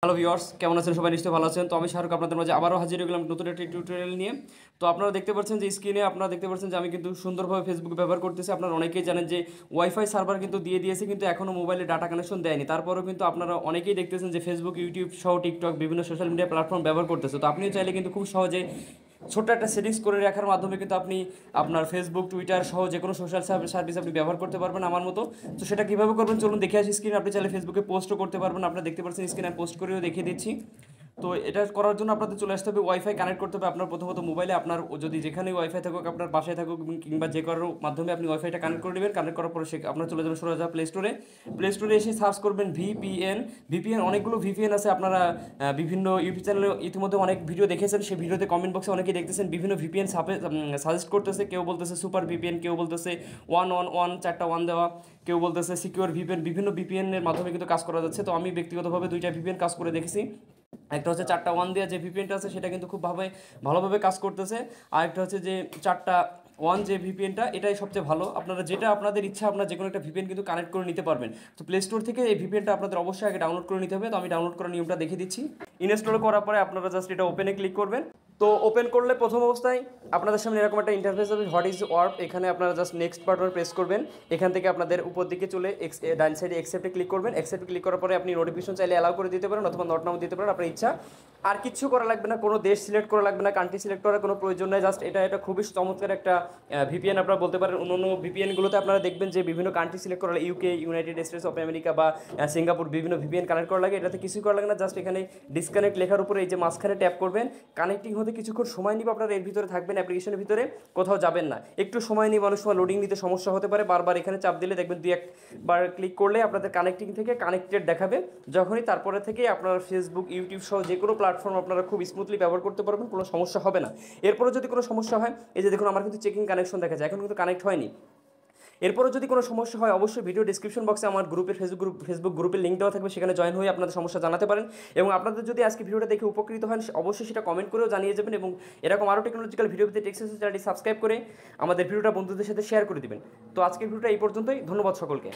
Hello viewers, কেমন আছেন? সবাই নিশ্চয়ই ভালো আছেন। তো আমি শাহরুখ আপনাদের মাঝে আবারও হাজির হয়ে গেলাম নতুন একটি টিউটোরিয়াল নিয়ে। তো আপনারা দেখতে পাচ্ছেন যে স্ক্রিনে আপনারা দেখতে পাচ্ছেন যে আমি কিন্তু সুন্দরভাবে ফেসবুক ব্যবহার করতেছি। আপনারা অনেকেই জানেন যে ওয়াইফাই সার্ভার কিন্তু দিয়ে দিয়েছে, কিন্তু এখনও মোবাইলে ডাটা কানেকশন দেয়নি। তারপরেও কিন্তু আপনারা অনেকেই দেখতেছেন যে ফেসবুক, ইউটিউব সহ টিকটক বিভিন্ন সোশ্যাল মিডিয়া প্ল্যাটফর্ম ব্যবহার করতেছে। তো আপনিও চাইলে কিন্তু খুব সহজে ছোট্ট একটা সেটিংস করে রাখার মাধ্যমে কিন্তু আপনি আপনার ফেসবুক, টুইটার সহ যে কোনো সোশ্যাল সার্ভিস আপনি ব্যবহার করতে পারবেন আমার মতো। তো সেটা কীভাবে করবেন চলুন দেখে আসি স্ক্রিনে। আপনি চাইলে ফেসবুকে পোস্টও করতে পারবেন। আপনারা দেখতে পাচ্ছেন স্ক্রিনে পোস্ট করেও দেখিয়ে দিচ্ছি। তো এটা করার জন্য আপনাদের চলে আসতে হবে, ওয়াইফাই কানেক্ট করতে হবে আপনার প্রথমত মোবাইলে। আপনার যদি যেখানেই ওয়াইফাই থাকুক, আপনার বাসায় থাকুক কিংবা যে কারোর মাধ্যমে আপনি ওয়াইফাইটা কানেক্ট করে নেবেন। কানেক্ট করার পরে সে আপনার চলে যাবেন সোজা প্লে স্টোরে। প্লে স্টোরে এসে সার্চ করবেন ভিপিএন। অনেকগুলো ভিপিএন আছে। আপনারা বিভিন্ন ইউটিউব চ্যানেলে ইতিমধ্যে অনেক ভিডিও দেখেছেন। সেই ভিডিওতে কমেন্ট বক্সে অনেকেই দেখতেছেন বিভিন্ন ভিপিএন সাজেস্ট করতেছে। কেউ বলতেছে সুপার ভিপিএন, কেউ বলতেছে 111 চারটা ওয়ান দেওয়া, কেউ বলতেছে সিকিউর ভিপিএন। বিভিন্ন ভিপিএনের মাধ্যমে কিন্তু কাজ করা যাচ্ছে। তো আমি ব্যক্তিগতভাবে দুইটা ভিপিএন কাজ করে দেখেছি। একটা হচ্ছে চারটা ওয়ান দেওয়া যে ভিপিএনটা আছে সেটা কিন্তু খুব ভালোভাবে কাজ করতেছে। আর একটা হচ্ছে যে চারটা ওয়ান যে ভিপিএনটা, এটাই সবচেয়ে ভালো। আপনারা যেটা আপনাদের ইচ্ছা আপনারা যে কোনো একটা ভিপিএন কিন্তু কানেক্ট করে নিতে পারবেন। তো প্লে স্টোর থেকে এই ভিপিএনটা আপনাদের অবশ্যই আগে ডাউনলোড করে নিতে হবে। তো আমি ডাউনলোড করার নিয়মটা দেখিয়ে দিচ্ছি। ইনস্টল করার পরে আপনারা জাস্ট এটা ওপেনে ক্লিক করবেন। তো ওপেন করলে প্রথম অবস্থায় আপনাদের সামনে এরকম একটা ইন্টারফেস হবে, হোয়াট ইজ ওয়ার্প। এখানে আপনারা জাস্ট নেক্সট বাটন প্রেস করবেন। এখান থেকে আপনাদের উপর দিকে চলে ডান সাইডে অ্যাকসেপ্টে ক্লিক করবেন। অ্যাকসেপ্টে ক্লিক করার পরে আপনি নোটিফিকেশন চাইলে অ্যালাউ করে দিতে পারেন অথবা নট নাও দিতে পারেন, আপনার ইচ্ছা। আর কিচ্ছু করা লাগবে না, কোনো দেশ সিলেক্ট করা লাগবে না, কান্ট্রি সিলেক্ট করার কোনো প্রয়োজন নেই। জাস্ট এটা খুবই চমৎকার একটা ভিপিএন আপনারা বলতে পারেন। অন্য ভিপিএনগুলোতে আপনারা দেখবেন যে বিভিন্ন কান্ট্রি সিলেক্ট করা, UK, United states of America বা সিঙ্গাপুর, বিভিন্ন ভিপিএন কানেক্ট করা লাগে। এটাতে কিছুই করা লাগে না। জাস্ট এখানে ডিসকানেক্ট লেখার উপরে এই যে মাঝখানে ট্যাপ করবেন। কানেক্টিং হতে কিছুক্ষণ সময় নিবে। আপনারা এর ভিতরে থাকবেন, অ্যাপ্লিকেশনের ভিতরে কোথাও যাবেন না। একটু সময় নিয়ে অনেক সময় লোডিং নিতে সমস্যা হতে পারে। বারবার এখানে চাপ দিলে দেখবেন দুই একবার ক্লিক করলে আপনাদের কানেক্টিং থেকে কানেক্টেড দেখাবে। যখনই তারপরে থেকে আপনারা ফেসবুক, ইউটিউব সহ যে কোনো প্ল্যাটফর্ম আপনারা খুব স্মুথলি ব্যবহার করতে পারবেন, কোনো সমস্যা হবে না। এরপরে যদি কোনো সমস্যা হয়, এই যে দেখুন আমার কিন্তু চেকিং কানেকশন দেখা যায়, এখন কিন্তু কানেক্ট হয়নি। এরপরও যদি কোনো সমস্যা হয় অবশ্যই ভিডিও ডিসক্রিপশন বক্সে আমার ফেসবুক গ্রুপের লিঙ্ক দেওয়া থাকবে, সেখানে জয়েন হয়ে আপনাদের সমস্যা জানাতে পারেন। এবং আপনাদের যদি আজকে ভিডিওটা দেখে উপকৃত হন অবশ্যই সেটা কমেন্ট করেও জানিয়ে যাবেন। এবং এরকম আরও টেকনোলজিক্যাল ভিডিও পেতে টেক্সাস চ্যানেলটি সাবস্ক্রাইব করে আমাদের ভিডিওটা বন্ধুদের সাথে শেয়ার করে দিবেন। তো আজকের ভিডিওটা এই পর্যন্তই। ধন্যবাদ সকলকে।